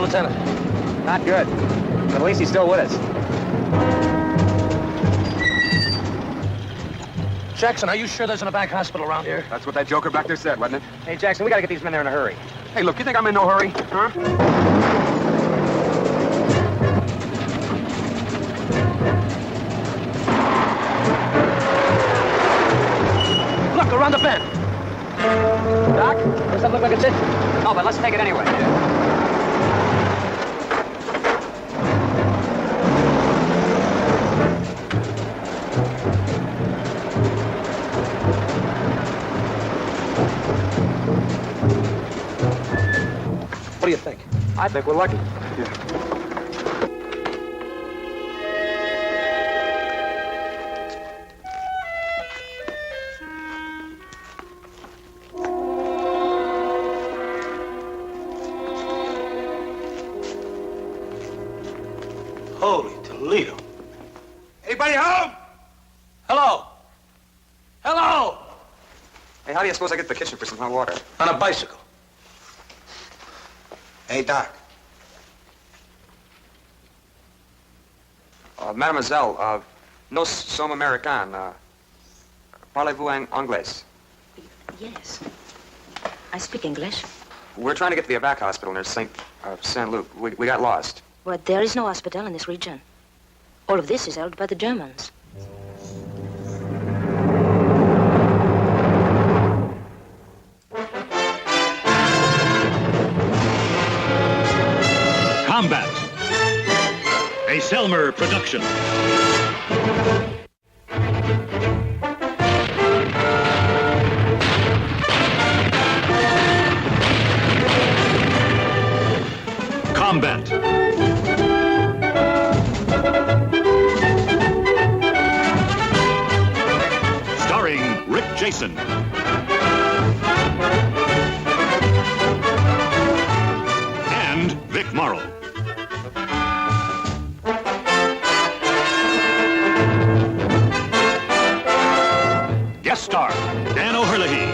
the lieutenant? Not good. But at least he's still with us. Jackson, are you sure there's an evac hospital around here? That's what that joker back there said, wasn't it? Hey, Jackson, we gotta get these men there in a hurry. Hey, look, you think I'm in no hurry, huh? Look, around the bend. Doc, does that look like it's it? No, but let's take it anyway. What do you think? I think we're lucky. Holy Toledo. Anybody home? Hello? Hello? Hey, how do you suppose I get to the kitchen for some hot water? On a bicycle. Hey, Doc. Mademoiselle, nous sommes américains. Parlez-vous anglais? Yes. I speak English. We're trying to get to the evac hospital near Saint Luc. We got lost. Well, there is no hospital in this region. All of this is held by the Germans. Combat. A Selmer production. Combat. Starring Rick Jason. And Vic Morrow. Guest star, Dan O'Herlihy.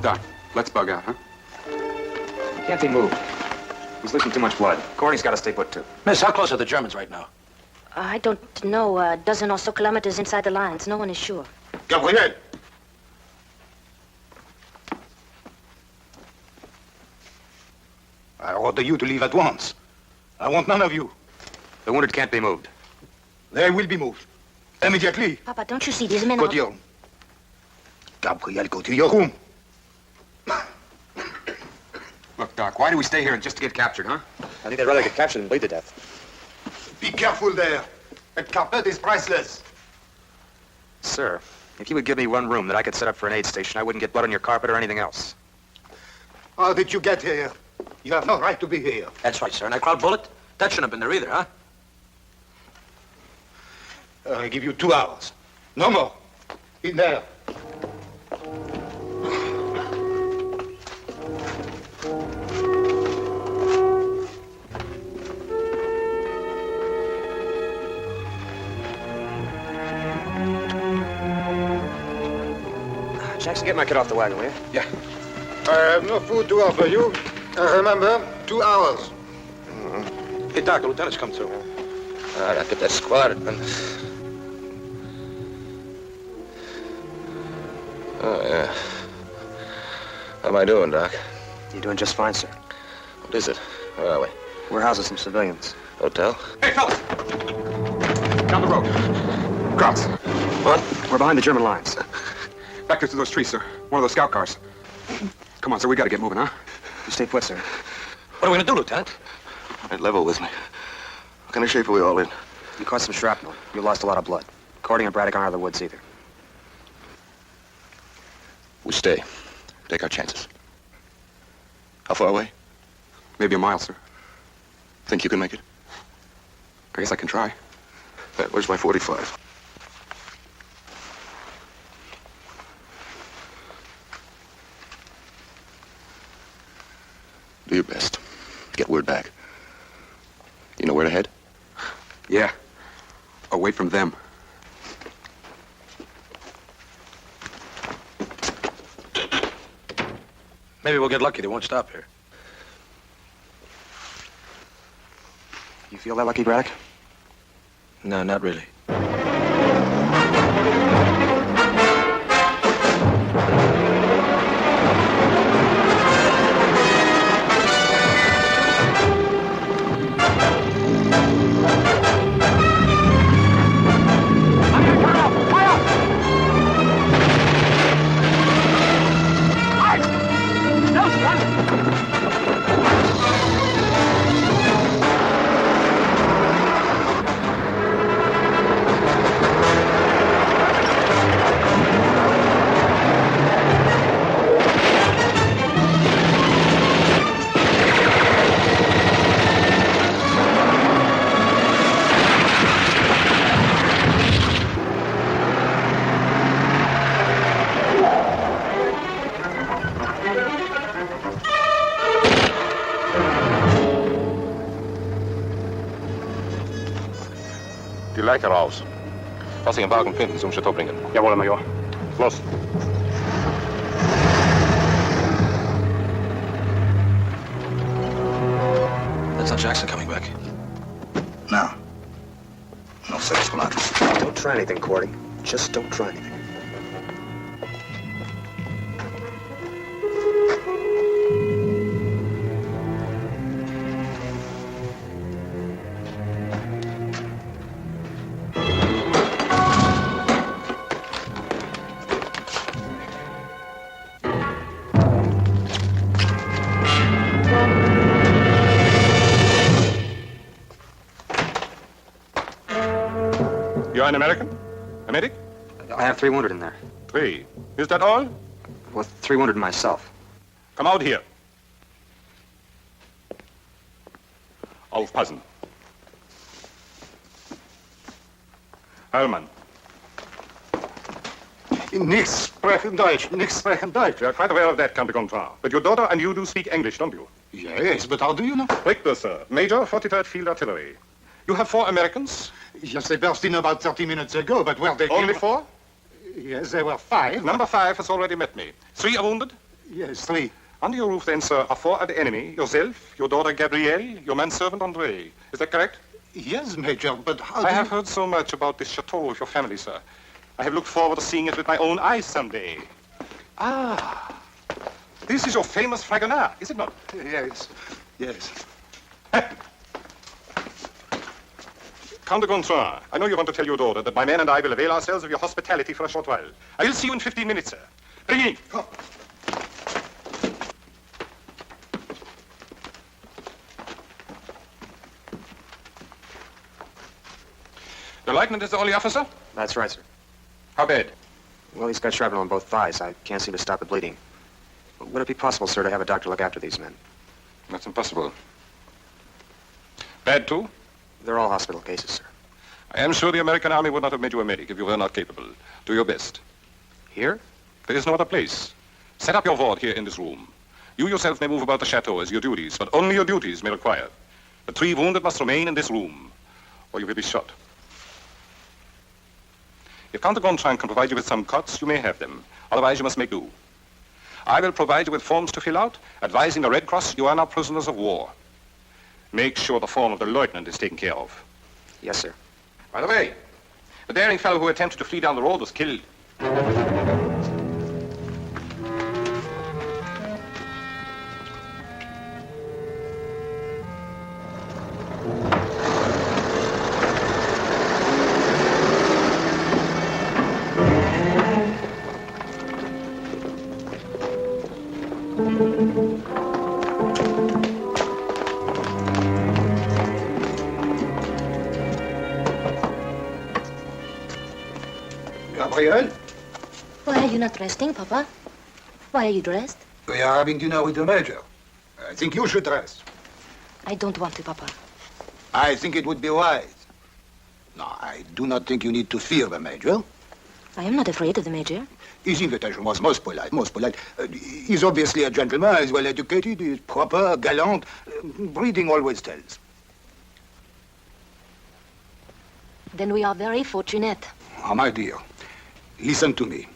Doc, let's bug out, huh? Can't be moved. He's losing too much blood. Cordy's got to stay put, too. Miss, how close are the Germans right now? I don't know. A dozen or so kilometers inside the lines. No one is sure. Gabriel! I order you to leave at once. I want none of you. The wounded can't be moved. They will be moved. Immediately. Papa, don't you see these men Go are... to your room. Gabriel, go to your room. Look, Doc, why do we stay here just to get captured, huh? I think they'd rather get captured than bleed to death. Be careful there. That carpet is priceless. Sir, if you would give me one room that I could set up for an aid station, I wouldn't get blood on your carpet or anything else. How did you get here? You have no right to be here. That's right, sir. And that crowd bullet? That shouldn't have been there either, huh? I give you 2 hours. No more. In there. Jackson, get my kid off the wagon, will you? Yeah. I have no food to offer you. Remember, 2 hours. Hey, Doc, the lieutenant's come through. All right, I'll get that squad. Oh, yeah. How am I doing, Doc? You're doing just fine, sir. What is it? Where are we? We're housing some civilians. Hotel? Hey, fellas! Down the road. Krauts. What? We're behind the German lines. Back there to those trees, sir. One of those scout cars. Come on, sir, we gotta get moving, huh? You stay put, sir. What are we gonna do, Lieutenant? Right, level with me. What kind of shape are we all in? You caught some shrapnel. You lost a lot of blood. Cordy and Braddock aren't out of the woods either. We stay. Take our chances. How far away? Maybe a mile, sir. Think you can make it? I guess I can try. Where's my 45? Do your best. Get word back. You know where to head? Yeah. Away from them. Maybe we'll get lucky. They won't stop here. You feel that lucky, Braddock? No, not really. Die lijken raus. Als Sie einen Wagen finden, zum Chateau bringen. Jawohl, Major. Los. That's not Jackson coming back. No. No such luck. Don't try anything, Cordy. Just don't try anything. You're an American? A medic? I have 3 wounded in there. 3. Is that all? Well, 3 wounded myself. Come out here. Aufpassen. Hermann. Nichts sprechen Deutsch, nichts sprechen Deutsch. We are quite aware of that, Count de Gontran. But your daughter and you do speak English, don't you? Yes, but how do you know? Richter, sir. Major, 43rd Field Artillery. You have 4 Americans? Yes, they burst in about 30 minutes ago, but where they Only came... 4? Yes, there were 5. Number 5 has already met me. 3 are wounded? Yes, 3. Under your roof, then, sir, are 4 of the enemy. Yourself, your daughter Gabrielle, your manservant André. Is that correct? Yes, Major, but how I do have you... heard so much about this chateau of your family, sir. I have looked forward to seeing it with my own eyes someday. Ah, this is your famous Fragonard, is it not? Yes, yes. Count de Gontran, I know you want to tell your daughter that my men and I will avail ourselves of your hospitality for a short while. I will see you in 15 minutes, sir. Bring in. Come. The lieutenant is the only officer? That's right, sir. How bad? Well, he's got shrapnel on both thighs. I can't seem to stop the bleeding. Would it be possible, sir, to have a doctor look after these men? That's impossible. Bad, too? They're all hospital cases, sir. I am sure the American army would not have made you a medic if you were not capable. Do your best. Here? There is no other place. Set up your ward here in this room. You yourself may move about the chateau as your duties, but only your duties may require. The 3 wounded must remain in this room, or you will be shot. If Count de Gontran can provide you with some cots, you may have them. Otherwise, you must make do. I will provide you with forms to fill out, advising the Red Cross you are now prisoners of war. Make sure the form of the lieutenant is taken care of. Yes, sir. By the way, the daring fellow who attempted to flee down the road was killed. Gabrielle, Why are you not resting, Papa? Why are you dressed? we are having dinner with the Major. I think you should rest. I don't want to, Papa. I think it would be wise. No, I do not think you need to fear the Major. I am not afraid of the Major. His invitation was most polite, most polite. He's obviously a gentleman, he's well educated, he's proper, gallant. Breeding always tells. Then we are very fortunate. Oh, my dear, listen to me.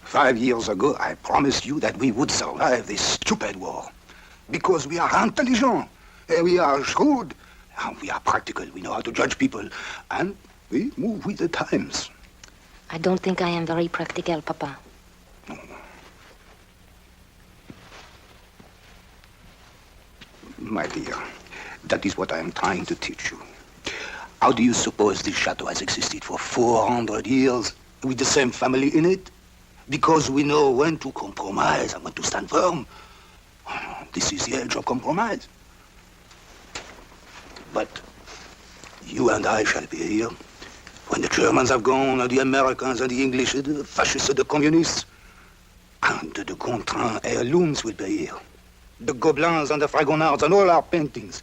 5 years ago, I promised you that we would survive this stupid war. Because we are intelligent, we are shrewd, and we are practical. We know how to judge people, and we move with the times. I don't think I am very practical, Papa. My dear, that is what I am trying to teach you. How do you suppose this chateau has existed for 400 years with the same family in it? Because we know when to compromise and when to stand firm. This is the age of compromise. But you and I shall be here when the Germans have gone, and the Americans and the English, the fascists and the communists. And the Gontran heirlooms will be here. The Gobelins and the Fragonards and all our paintings.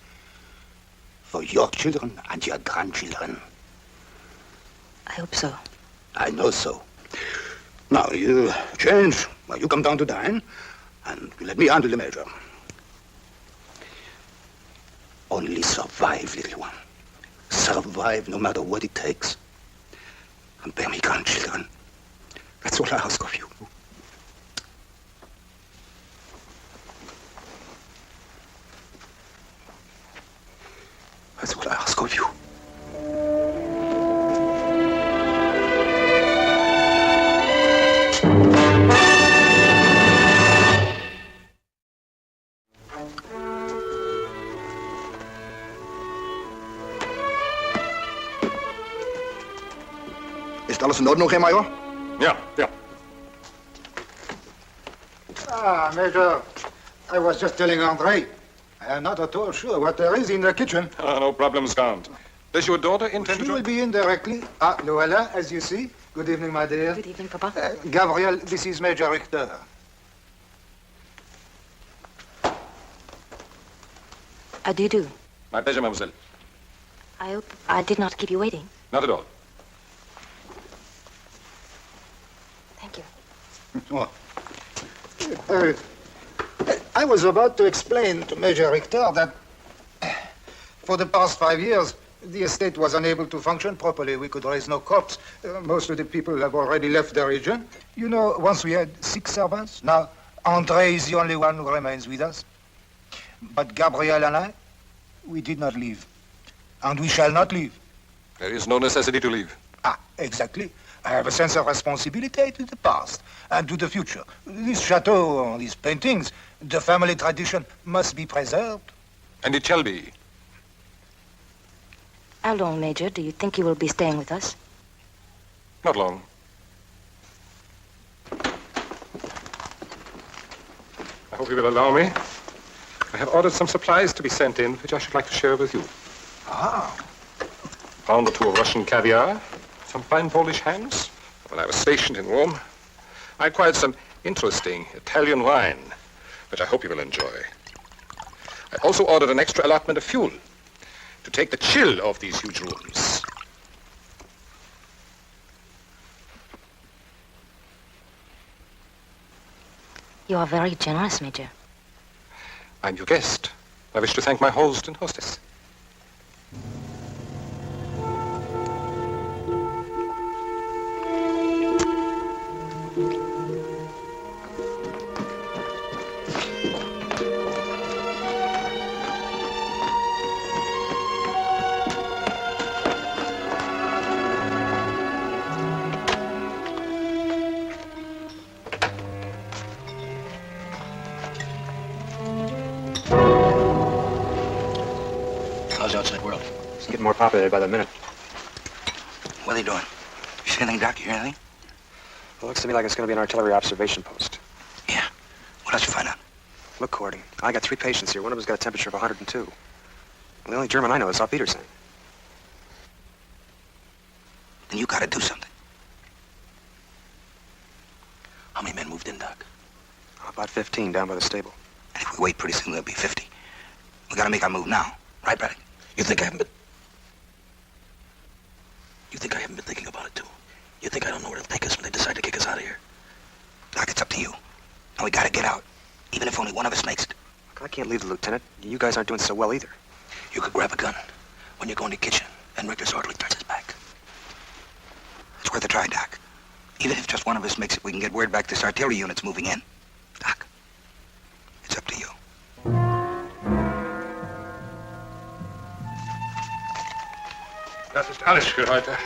For your children and your grandchildren. I hope so. I know so. Now, you change. Well, you come down to dine, and you let me handle the major. Only survive, little one. Survive no matter what it takes. And bear me grandchildren. That's all I ask of you. That's all I ask of you. Is het alles in orde nog, hè, Major? Ja, ja. Ah, Major, I was just telling André. I am not at all sure what there is in the kitchen. No problems, Count. Does your daughter intend She to... will be in directly. Ah, Luella, as you see. Good evening, my dear. Good evening, Papa. Gabriel, this is Major Richter. How do you do? My pleasure, mademoiselle. I hope I did not keep you waiting. Not at all. Thank you. Oh. I was about to explain to Major Richter that for the past 5 years, the estate was unable to function properly. We could raise no crops. Most of the people have already left the region. You know, once we had 6 servants. Now, André is the only one who remains with us. But Gabriel and I, we did not leave. And we shall not leave. There is no necessity to leave. Ah, exactly. I have a sense of responsibility to the past and to the future. This chateau, these paintings, the family tradition must be preserved. And it shall be. How long, Major, do you think you will be staying with us? Not long. I hope you will allow me. I have ordered some supplies to be sent in, which I should like to share with you. Ah. Pound or two of Russian caviar, some fine Polish hams. When I was stationed in Rome, I acquired some interesting Italian wine, which I hope you will enjoy. I also ordered an extra allotment of fuel to take the chill off these huge rooms. You are very generous, Major. I'm your guest. I wish to thank my host and hostess. How's the outside world? It's getting more populated by the minute. What are they doing? You see anything, Doc? You hear anything? It looks to me like it's going to be an artillery observation post. Yeah. What else you find out? Look, Cordy, I got 3 patients here. One of them's got a temperature of 102. Well, the only German I know is Saw Peterson. Then you gotta do something. How many men moved in, Doc? About 15 down by the stable. And if we wait, pretty soon there'll be 50. We gotta make our move now. Right, Braddock? You think I haven't been thinking about it, too? You think I don't know where it'll take us when they decide to kick us out of here? Doc, it's up to you. Now we gotta get out, even if only one of us makes it. I can't leave the lieutenant. You guys aren't doing so well either. You could grab a gun when you go in the kitchen and Richter's orderly turns his back. It's worth a try, Doc. Even if just one of us makes it, we can get word back this artillery unit's moving in. Doc, it's up to you. Das ist alles für heute.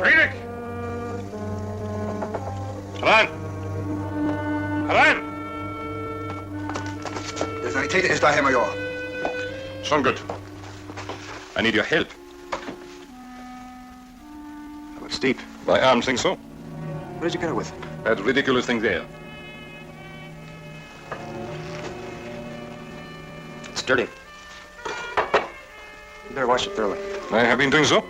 Friedrich! Herein! Herein! Der Sanitäter ist da, Herr Major. Schon gut. I need your help. Oh, it's deep. My arm thinks so. What did you get it with? That ridiculous thing there. It's dirty. You better wash it thoroughly. I have been doing so.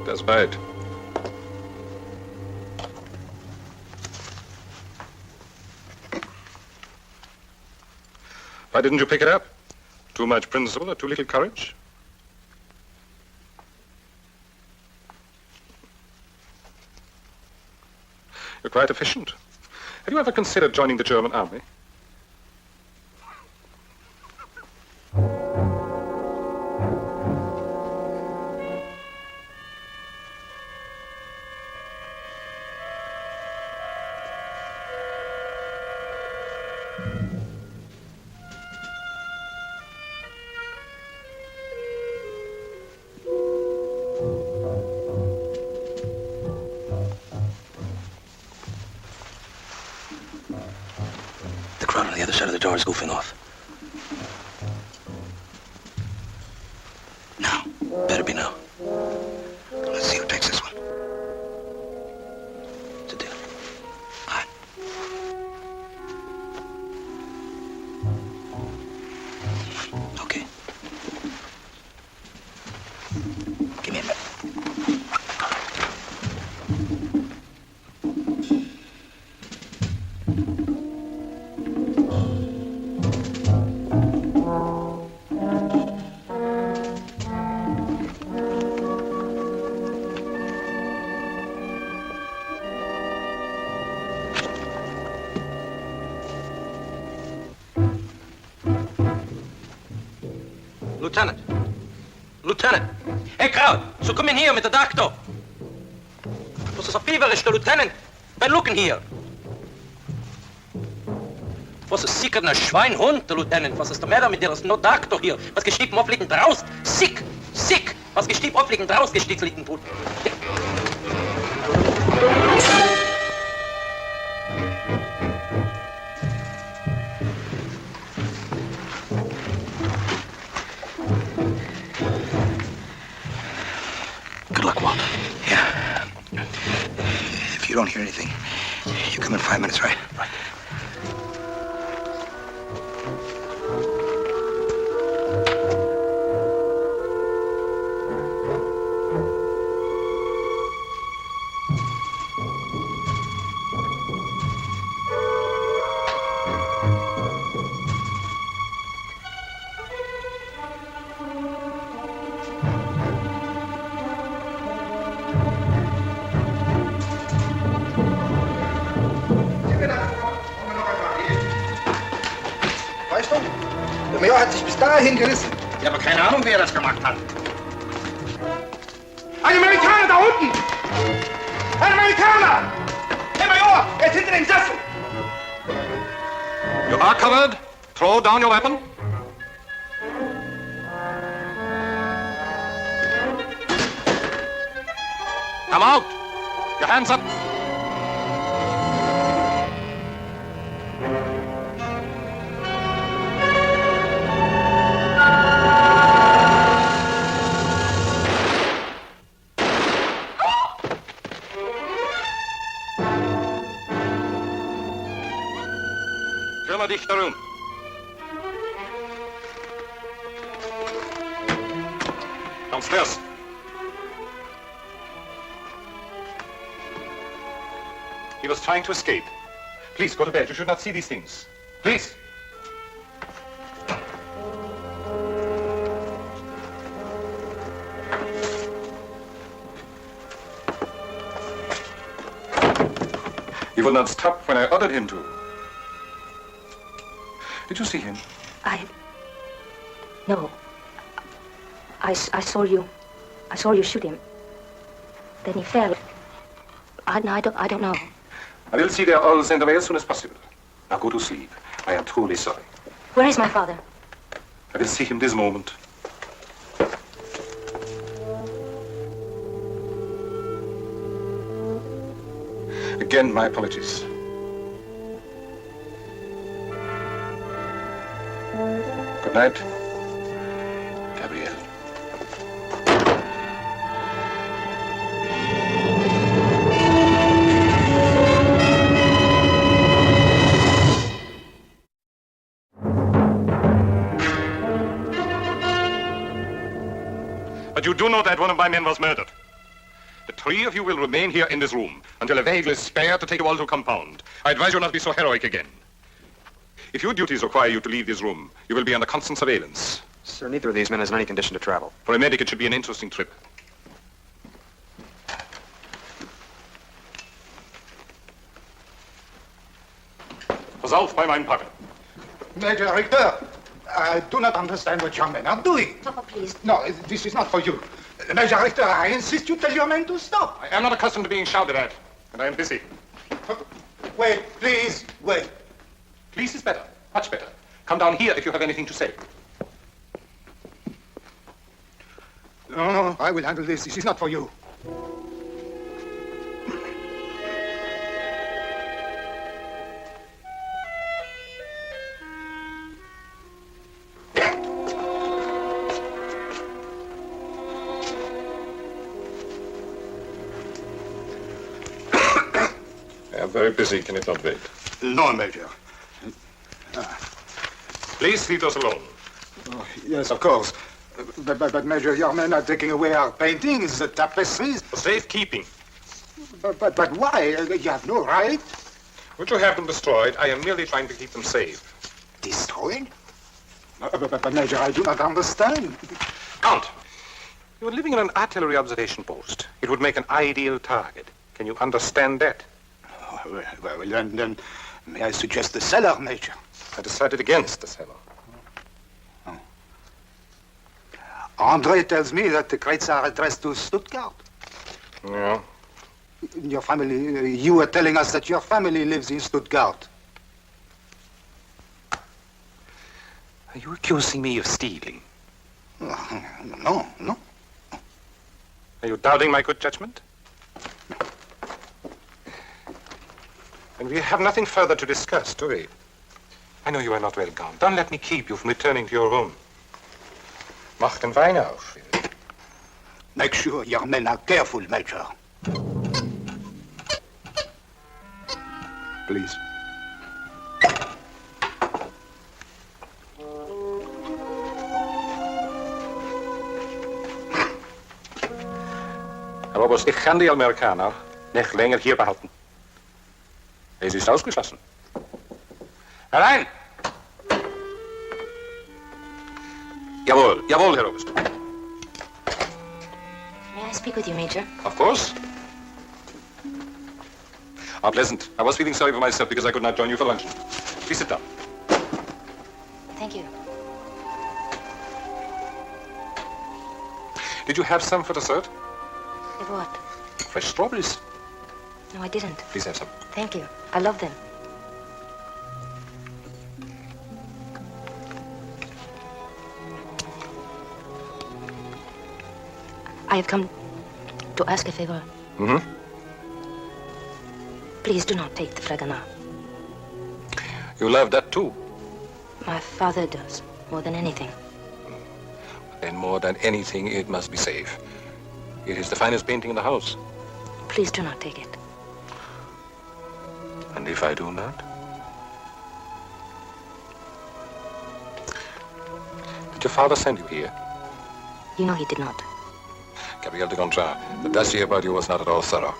Das bald. Why didn't you pick it up? Too much principle or too little courage? You're quite efficient. Have you ever considered joining the German army? The crowd on the other side of the door is goofing off. Now. Better be now. Let's see who takes this one. It's a deal. All right. Okay. Give me a minute. Lieutenant! Lieutenant! Hey, crowd! So come in here with the doctor! Was is a feverish, the lieutenant? By looking here! Was ist sicher ein Schweinhund, der Lieutenant? Was ist der matter mit dir? Das ist no doctor hier. Was gestiegen aufliegen draus? Sick! Sick! Was gestiegen aufliegen draus, gestiegen tut? Good luck, Walt. Yeah. If you don't hear anything, you come in 5 minutes, right? Right. Major hat sich bis dahin gerissen. Ich habe keine Ahnung, wer das gemacht hat. Ein Amerikaner da unten! Ein Amerikaner! Herr Major, er ist hinter dem Sessel! You are covered. Throw down your weapon. Come out. Your hands up. Kümmere dich darum. Downstairs. He was trying to escape. Please, go to bed. You should not see these things. Please. He would not stop when I ordered him to. Did you see him? No. I saw you. I saw you shoot him. Then he fell. I don't know. I will see they are all sent away as soon as possible. Now go to sleep. I am truly sorry. Where is my father? I will see him this moment. Again, my apologies. Good night, Gabrielle. But you do know that one of my men was murdered. The three of you will remain here in this room until a vehicle is spared to take you all to compound. I advise you not to be so heroic again. If your duties require you to leave this room, you will be under constant surveillance. Sir, neither of these men is in any condition to travel. For a medic, it should be an interesting trip. Pass auf bei meinem Packen. Major Richter, I do not understand what your men are doing. Papa, please. No, this is not for you. Major Richter, I insist you tell your men to stop. I am not accustomed to being shouted at, and I am busy. Wait, please, wait. Please is better, much better. Come down here if you have anything to say. No, I will handle this. This is not for you. I am very busy. Can it not wait? No, Major. Please leave us alone. Oh, yes, of course. But, Major, your men are taking away our paintings, the tapestries. For safekeeping. But why? You have no right. Would you have them destroyed? I am merely trying to keep them safe. Destroyed? But, Major, I do not understand. Count, you are living in an artillery observation post. It would make an ideal target. Can you understand that? Oh, well, then, may I suggest the cellar, Major? I decided against the cellar. Andre tells me that the crates are addressed to Stuttgart. Yeah. Your family, you were telling us that your family lives in Stuttgart. Are you accusing me of stealing? No. Are you doubting my good judgment? And we have nothing further to discuss, do we? I know you are not well gone. Don't let me keep you from returning to your room. Mach den Wein auf. Make sure your men are careful, Major. Please. Aber ich kann die Amerikaner nicht länger hier behalten. Es ist ausgeschlossen. Herein! Jawohl, Herr Oberst. May I speak with you, Major? Of course. How pleasant. I was feeling sorry for myself because I could not join you for luncheon. Please sit down. Thank you. Did you have some for dessert? Have what? Fresh strawberries. No, I didn't. Please have some. Thank you. I love them. I have come to ask a favor. Mm-hmm. Please do not take the Fragonard. You love that too. My father does, more than anything. And more than anything, it must be safe. It is the finest painting in the house. Please do not take it. And if I do not? Did your father send you here? You know he did not. Gabriel de Gontran, the dossier about you was not at all thorough.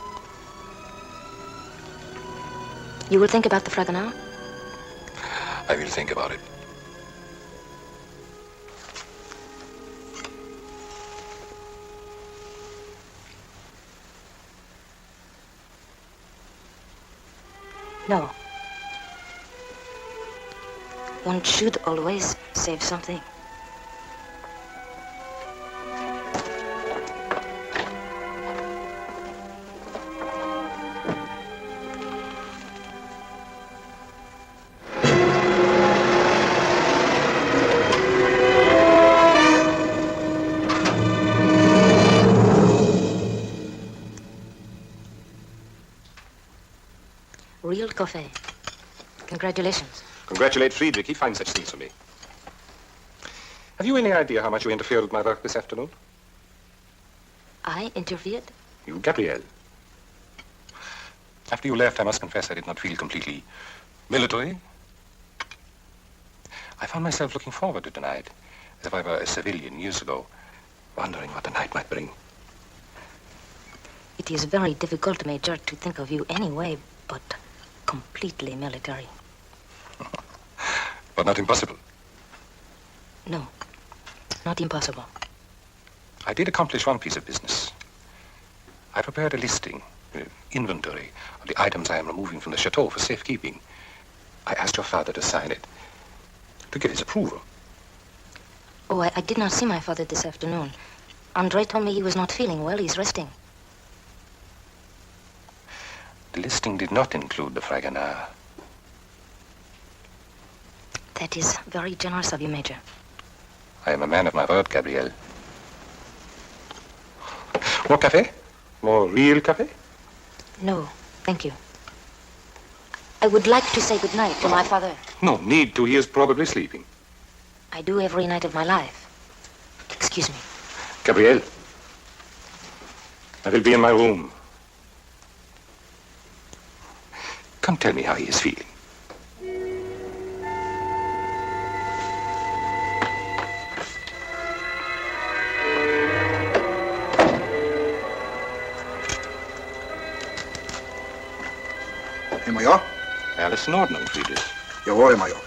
You will think about the Fragonard? I will think about it. No. One should always save something. Real coffee. Congratulations. Congratulate Friedrich. He finds such things for me. Have you any idea how much you interfered with my work this afternoon? I interfered? You, Gabriel. After you left, I must confess I did not feel completely military. I found myself looking forward to tonight, as if I were a civilian years ago, wondering what the night might bring. It is very difficult, Major, to think of you anyway, but completely military. But not impossible. No, not impossible. I did accomplish one piece of business. I prepared a listing, inventory, of the items I am removing from the chateau for safekeeping. I asked your father to sign it, to give his approval. Oh, I did not see my father this afternoon. Andre told me he was not feeling well. He's resting. The listing did not include the Fragonard. That is very generous of you, Major. I am a man of my word, Gabriel. More café? More real café? No, thank you. I would like to say good night to my father. No need to. He is probably sleeping. I do every night of my life. Excuse me. Gabriel, I will be in my room. Come tell me how he is feeling. Herr Major? Alice Nordman, Friedrich. Jawohl, Herr Major.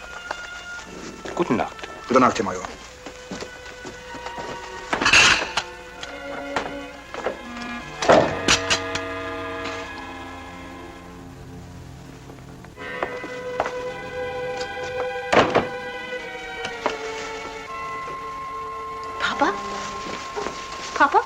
Guten Nacht. Gute Nacht, Herr Major. Papa? Papa?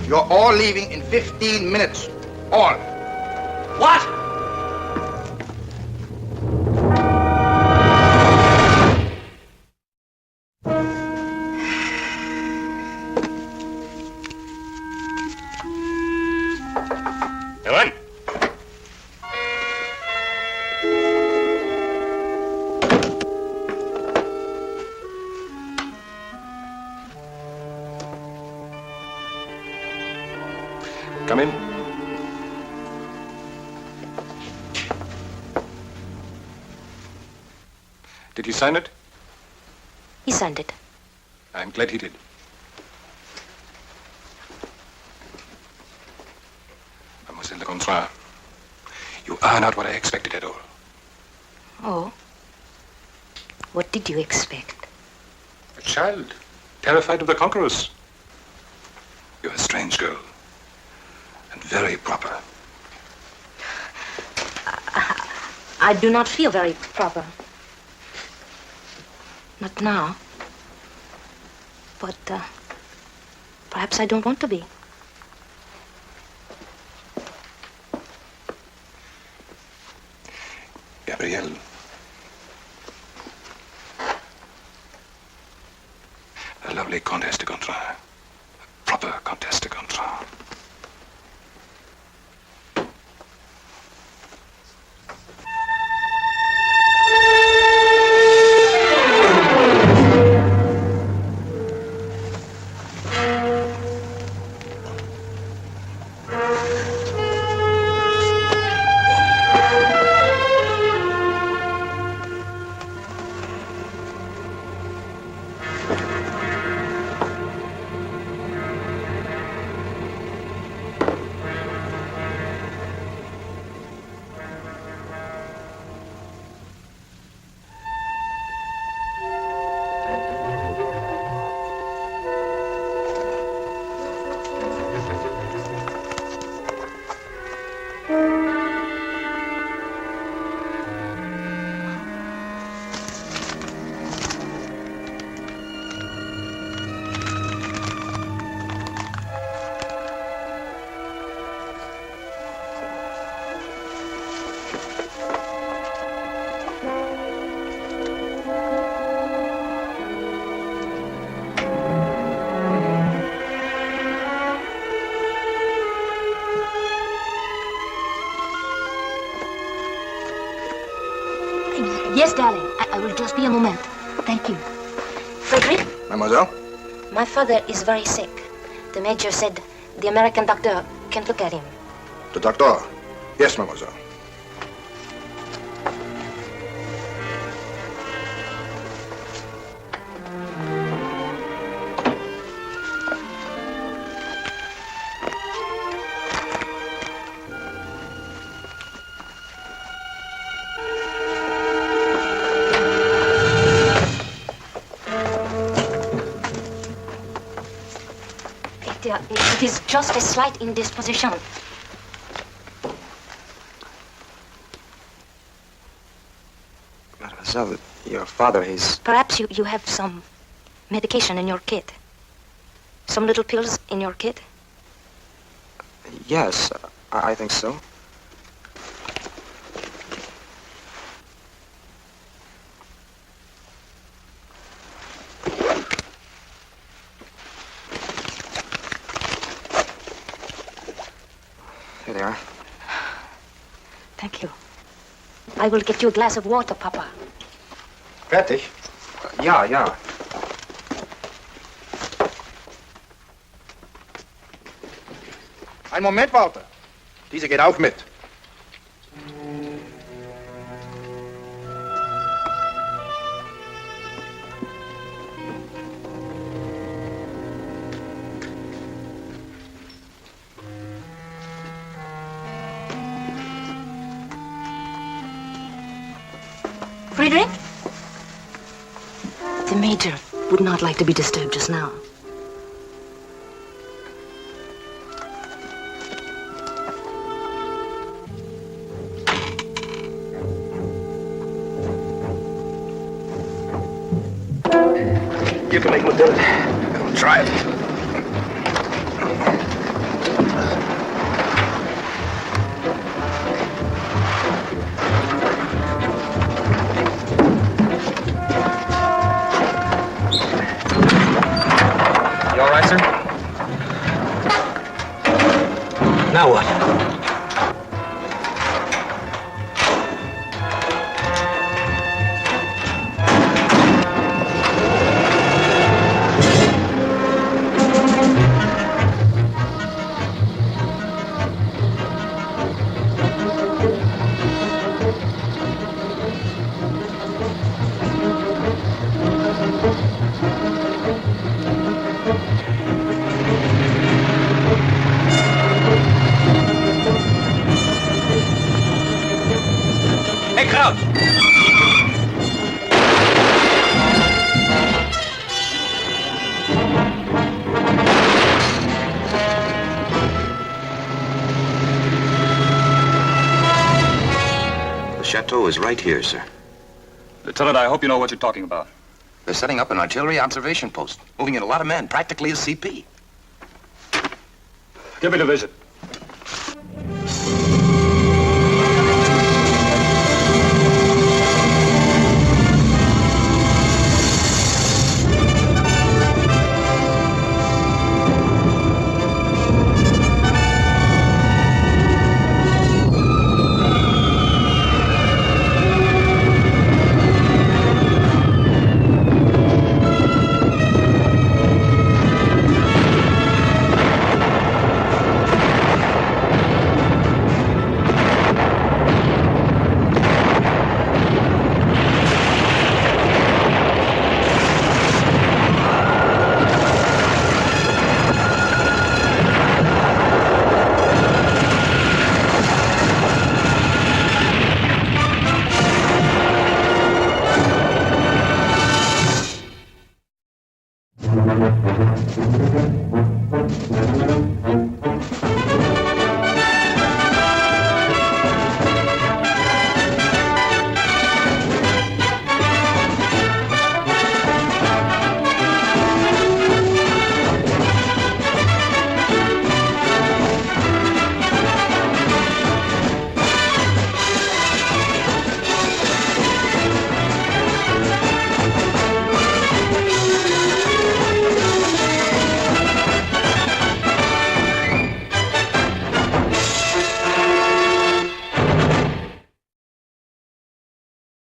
You're all leaving in 15 minutes. All. What? Come on. Come in. Did he sign it? He signed it. I'm glad he did. Mademoiselle de Gontran, you are not what I expected at all. Oh? What did you expect? A child, terrified of the conquerors. You're a strange girl, and very proper. I do not feel very proper. Not now. But, perhaps I don't want to be. Gabrielle. A lovely Comtesse de Gontran. A proper Comtesse de Gontran. Yes, darling. I will just be a moment. Thank you. Frederick? Mademoiselle? My father is very sick. The major said the American doctor can't look at him. The doctor? Yes, mademoiselle. It is just a slight indisposition. Mademoiselle, your father, he's... Perhaps you have some medication in your kit. Some little pills in your kit? Yes, I think so. Here they are. Thank you. I will get you a glass of water, Papa. Fertig? Ja. Ein Moment, Walter. Diese geht auch mit. Friedrich? The Major would not like to be disturbed just now. You can make me do it. Try it. You all right, sir? Now what? Hey, Kraut! The chateau is right here, sir. Lieutenant, I hope you know what you're talking about. They're setting up an artillery observation post, moving in a lot of men, practically a CP. Give me the visit.